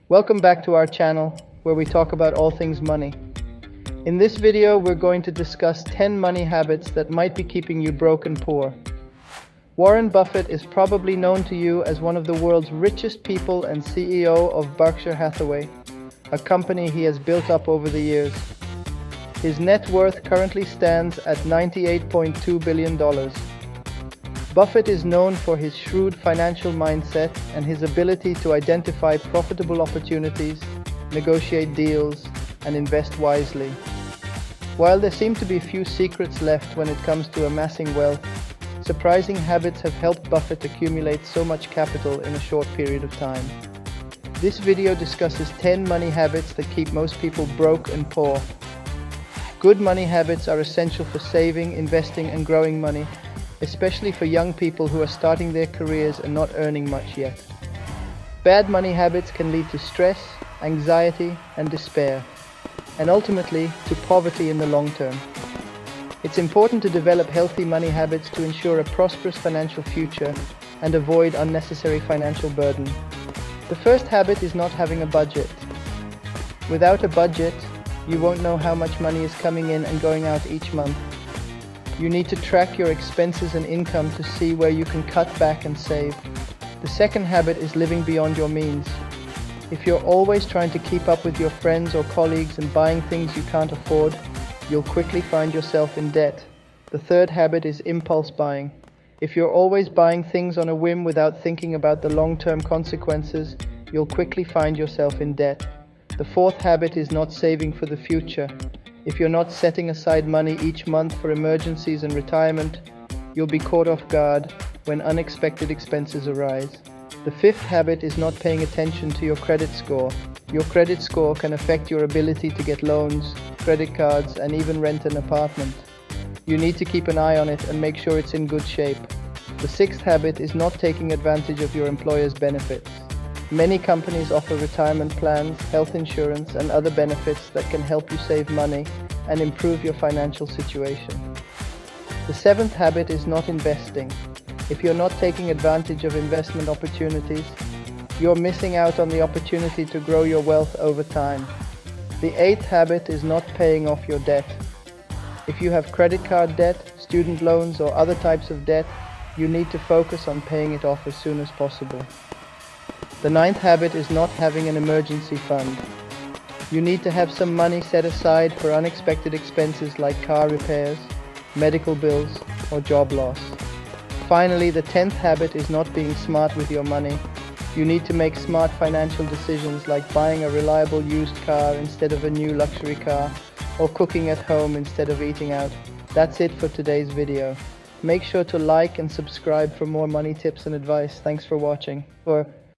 Welcome back to our channel, where we talk about all things money. In this video, we're going to discuss 10 money habits that might be keeping you broke and poor. Warren Buffett is probably known to you as one of the world's richest people and CEO of Berkshire Hathaway, a company he has built up over the years. His net worth currently stands at $98.2 billion. Buffett is known for his shrewd financial mindset and his ability to identify profitable opportunities, negotiate deals, and invest wisely. While there seem to be few secrets left when it comes to amassing wealth, surprising habits have helped Buffett accumulate so much capital in a short period of time. This video discusses 10 money habits that keep most people broke and poor. Good money habits are essential for saving, investing, and growing money, especially for young people who are starting their careers and not earning much yet. Bad money habits can lead to stress, anxiety, and despair, and ultimately to poverty in the long term. It's important to develop healthy money habits to ensure a prosperous financial future and avoid unnecessary financial burden. The first habit is not having a budget. Without a budget, you won't know how much money is coming in and going out each month. You need to track your expenses and income to see where you can cut back and save. The second habit is living beyond your means. If you're always trying to keep up with your friends or colleagues and buying things you can't afford, you'll quickly find yourself in debt. The third habit is impulse buying. If you're always buying things on a whim without thinking about the long-term consequences, you'll quickly find yourself in debt. The fourth habit is not saving for the future. If you're not setting aside money each month for emergencies and retirement, you'll be caught off guard when unexpected expenses arise. The fifth habit is not paying attention to your credit score. Your credit score can affect your ability to get loans, credit cards, and even rent an apartment. You need to keep an eye on it and make sure it's in good shape. The sixth habit is not taking advantage of your employer's benefits. Many companies offer retirement plans, health insurance, and other benefits that can help you save money and improve your financial situation. The seventh habit is not investing. If you're not taking advantage of investment opportunities, you're missing out on the opportunity to grow your wealth over time. The eighth habit is not paying off your debt. If you have credit card debt, student loans, or other types of debt, you need to focus on paying it off as soon as possible. The ninth habit is not having an emergency fund. You need to have some money set aside for unexpected expenses like car repairs, medical bills, or job loss. Finally, the 10th habit is not being smart with your money. You need to make smart financial decisions like buying a reliable used car instead of a new luxury car, or cooking at home instead of eating out. That's it for today's video. Make sure to like and subscribe for more money tips and advice. Thanks for watching.